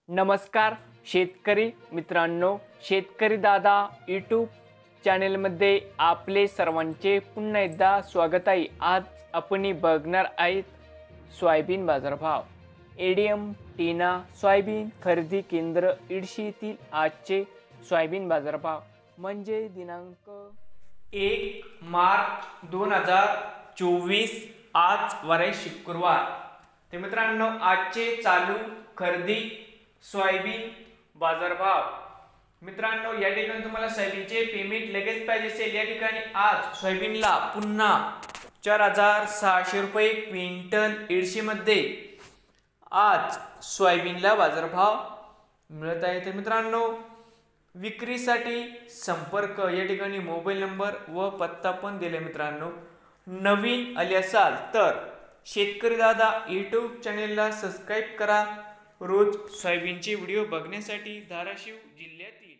नमस्कार शेतकरी मित्रांनो, शेतकरी दादा यूट्यूब चॅनेलमध्ये आपले सर्वांचे पुन्हा एकदा स्वागत आहे। आज आपण बघणार आहेत सोयाबीन बाजारभाव। एडीएम टीना सोयाबीन खरेदी केंद्र इडशी येथील आजचे सोयाबीन बाजारभाव म्हणजे दिनांक 1 मार्च 2024 आज वार शुक्रवार। ते मित्रांनो आजचे चालू खरेदी सोयाबीन बाजारभाव। मित्रांनो या ठिकाणी तुम्हाला सोयाबीनचे पेमेंट लगेच पाहिजे असेल या ठिकाणी आज सोयाबीनला पुन्हा 4600 रुपये क्विंटल इडशी मध्ये आज सोयाबीनला बाजारभाव मिळत आहे। तर मित्रांनो विक्रीसाठी संपर्क या ठिकाणी मोबाईल नंबर व पत्ता पण दिले। मित्रांनो नवीन आले असाल तर शेतकरी दादा यूट्यूब चॅनेलला सबस्क्राइब करा। रोज सोयाबीनचे व्हिडिओ बघण्यासाठी धाराशिव जिल्ह्यातील